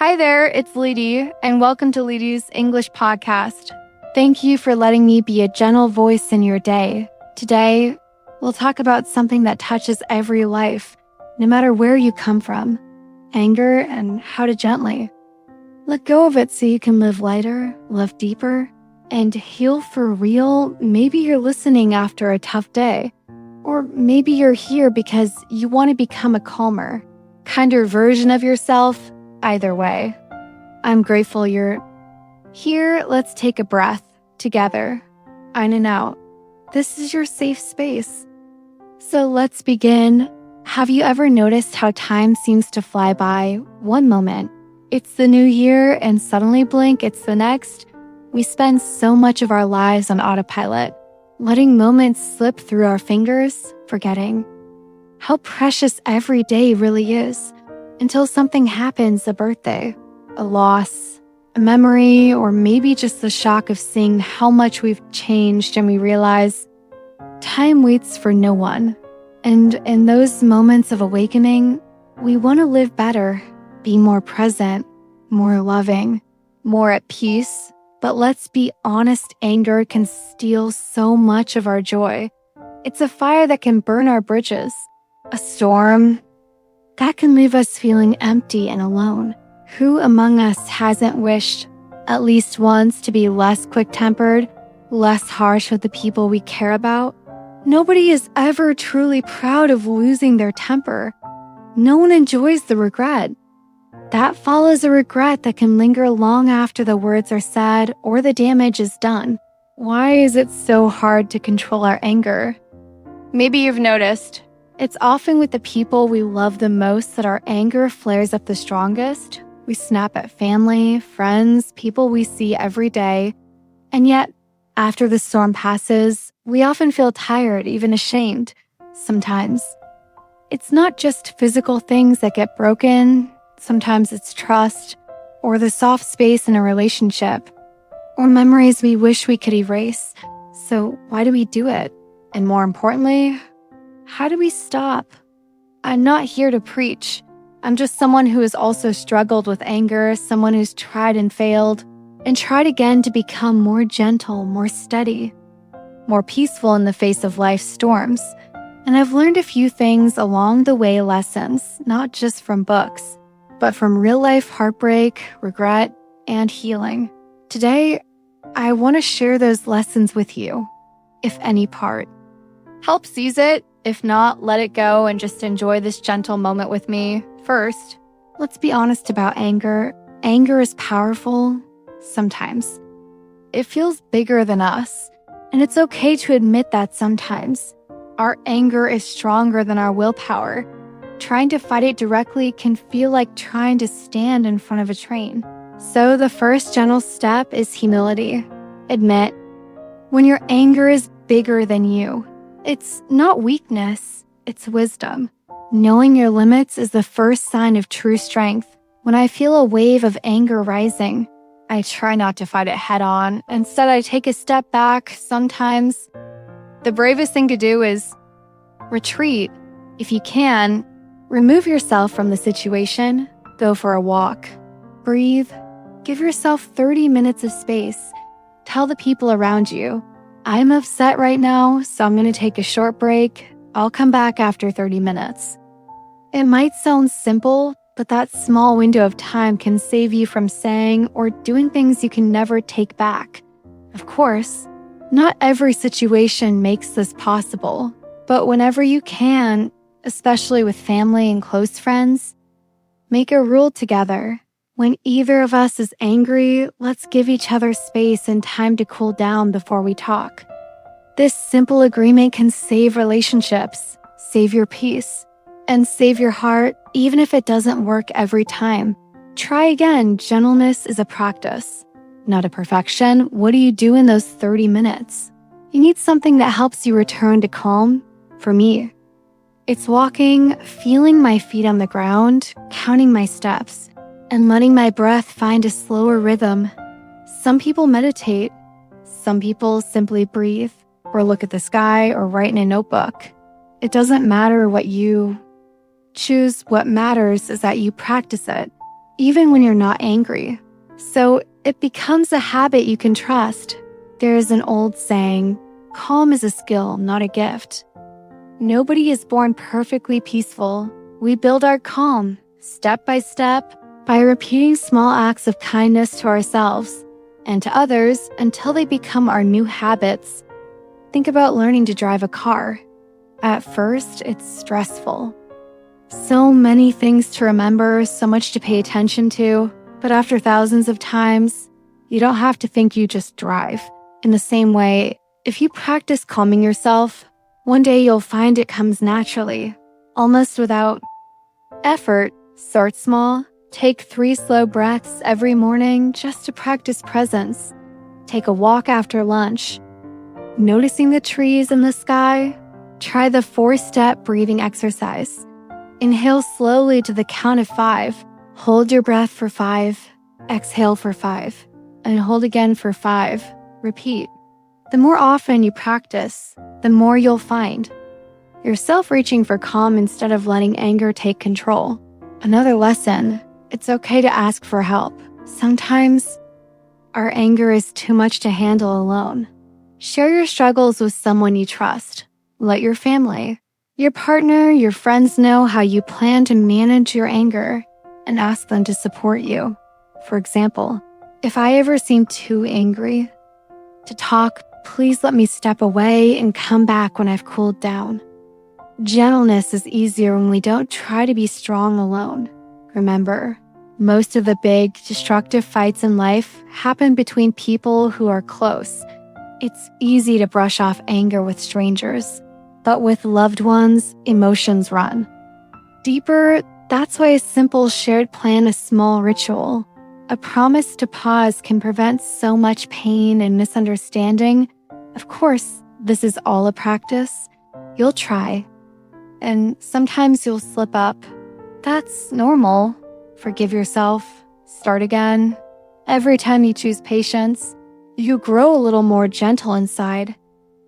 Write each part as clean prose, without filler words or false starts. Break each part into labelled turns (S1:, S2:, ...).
S1: Hi there, it's Lety, and welcome to Lety's English podcast. Thank you for letting me be a gentle voice in your day. Today, we'll talk about something that touches every life, no matter where you come from, anger and how to gently let go of it so you can live lighter, love deeper, and heal for real. Maybe you're listening after a tough day, or maybe you're here because you want to become a calmer, kinder version of yourself. Either way, I'm grateful you're here. Let's take a breath together, in and out. This is your safe space. So let's begin. Have you ever noticed how time seems to fly by? One moment, it's the new year, and suddenly blink, it's the next. We spend so much of our lives on autopilot, letting moments slip through our fingers, forgetting how precious every day really is. Until something happens, a birthday, a loss, a memory, or maybe just the shock of seeing how much we've changed, and we realize time waits for no one. And in those moments of awakening, we want to live better, be more present, more loving, more at peace. But let's be honest, anger can steal so much of our joy. It's a fire that can burn our bridges, a storm that can leave us feeling empty and alone. Who among us hasn't wished, at least once, to be less quick-tempered, less harsh with the people we care about? Nobody is ever truly proud of losing their temper. No one enjoys the regret. That follows a regret that can linger long after the words are said or the damage is done. Why is it so hard to control our anger? Maybe you've noticed, it's often with the people we love the most that our anger flares up the strongest. We snap at family, friends, people we see every day. And yet, after the storm passes, we often feel tired, even ashamed. Sometimes, it's not just physical things that get broken. Sometimes it's trust, or the soft space in a relationship, or memories we wish we could erase. So why do we do it? And more importantly, how do we stop? I'm not here to preach. I'm just someone who has also struggled with anger, someone who's tried and failed, and tried again to become more gentle, more steady, more peaceful in the face of life's storms. And I've learned a few things along the way, lessons, not just from books, but from real-life heartbreak, regret, and healing. Today, I want to share those lessons with you, if any part help seize it. If not, let it go and just enjoy this gentle moment with me. First, let's be honest about anger. Anger is powerful sometimes. It feels bigger than us, and it's okay to admit that sometimes. Our anger is stronger than our willpower. Trying to fight it directly can feel like trying to stand in front of a train. So the first gentle step is humility. Admit when your anger is bigger than you. It's not weakness, it's wisdom. Knowing your limits is the first sign of true strength. When I feel a wave of anger rising, I try not to fight it head on. Instead, I take a step back. Sometimes the bravest thing to do is retreat. If you can, remove yourself from the situation. Go for a walk. Breathe. Give yourself 30 minutes of space. Tell the people around you, I'm upset right now, so I'm going to take a short break. I'll come back after 30 minutes. It might sound simple, but that small window of time can save you from saying or doing things you can never take back. Of course, not every situation makes this possible, but whenever you can, especially with family and close friends, make a rule together. When either of us is angry, let's give each other space and time to cool down before we talk. This simple agreement can save relationships, save your peace, and save your heart, even if it doesn't work every time. Try again. Gentleness is a practice, not a perfection. What do you do in those 30 minutes? You need something that helps you return to calm. For me, it's walking, feeling my feet on the ground, counting my steps, and letting my breath find a slower rhythm. Some people meditate. Some people simply breathe, or look at the sky, or write in a notebook. It doesn't matter what you choose. What matters is that you practice it. even when you're not angry. So it becomes a habit you can trust. There is an old saying, calm is a skill, not a gift. Nobody is born perfectly peaceful. We build our calm, step by step, by repeating small acts of kindness to ourselves and to others until they become our new habits. Think about learning to drive a car. At first, it's stressful. So many things to remember, so much to pay attention to, but after thousands of times, you don't have to think, you just drive. In the same way, if you practice calming yourself, one day you'll find it comes naturally, almost without effort. Start small. Take 3 slow breaths every morning just to practice presence. Take a walk after lunch. Noticing the trees and the sky. Try the 4-step breathing exercise. Inhale slowly to the count of 5. Hold your breath for 5. Exhale for 5. And hold again for 5. Repeat. The more often you practice, the more you'll find yourself reaching for calm instead of letting anger take control. Another lesson, it's okay to ask for help. Sometimes our anger is too much to handle alone. Share your struggles with someone you trust. Let your family, your partner, your friends know how you plan to manage your anger and ask them to support you. For example, if I ever seem too angry to talk, please let me step away and come back when I've cooled down. Gentleness is easier when we don't try to be strong alone. Remember, most of the big, destructive fights in life happen between people who are close. It's easy to brush off anger with strangers, but with loved ones, emotions run deeper. That's why a simple shared plan, a small ritual, a promise to pause can prevent so much pain and misunderstanding. Of course, this is all a practice. You'll try, and sometimes you'll slip up. That's normal. Forgive yourself. Start again. Every time you choose patience, you grow a little more gentle inside.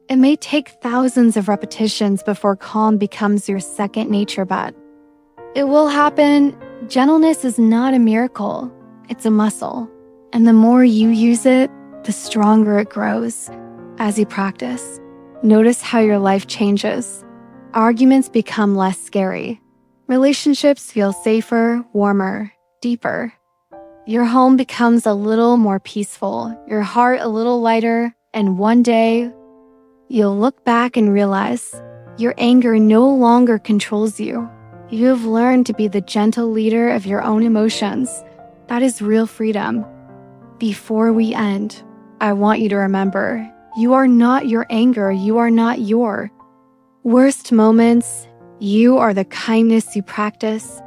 S1: It may take thousands of repetitions before calm becomes your second nature, but it will happen. Gentleness is not a miracle. It's a muscle. And the more you use it, the stronger it grows. As you practice, notice how your life changes. Arguments become less scary. Relationships feel safer, warmer, deeper. Your home becomes a little more peaceful, your heart a little lighter, and one day, you'll look back and realize your anger no longer controls you. You have learned to be the gentle leader of your own emotions. That is real freedom. Before we end, I want you to remember, you are not your anger. You are not your worst moments. You are the kindness you practice,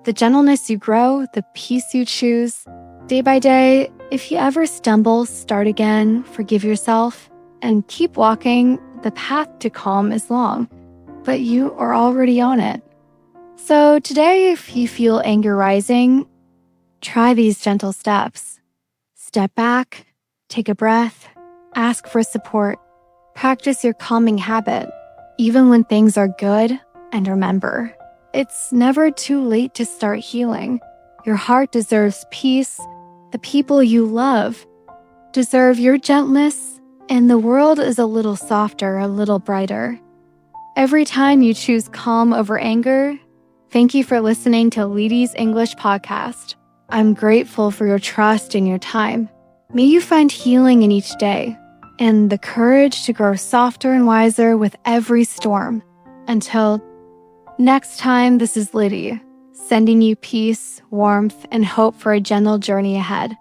S1: the gentleness you grow, the peace you choose. Day by day, if you ever stumble, start again, forgive yourself, and keep walking. The path to calm is long, but you are already on it. So today, if you feel anger rising, try these gentle steps. Step back, take a breath, ask for support, practice your calming habit, even when things are good, and remember, it's never too late to start healing. Your heart deserves peace, the people you love deserve your gentleness, and the world is a little softer, a little brighter. Every time you choose calm over anger, thank you for listening to Lety's English podcast. I'm grateful for your trust and your time. May you find healing in each day and the courage to grow softer and wiser with every storm. Until next time, this is Lety, sending you peace, warmth, and hope for a gentle journey ahead.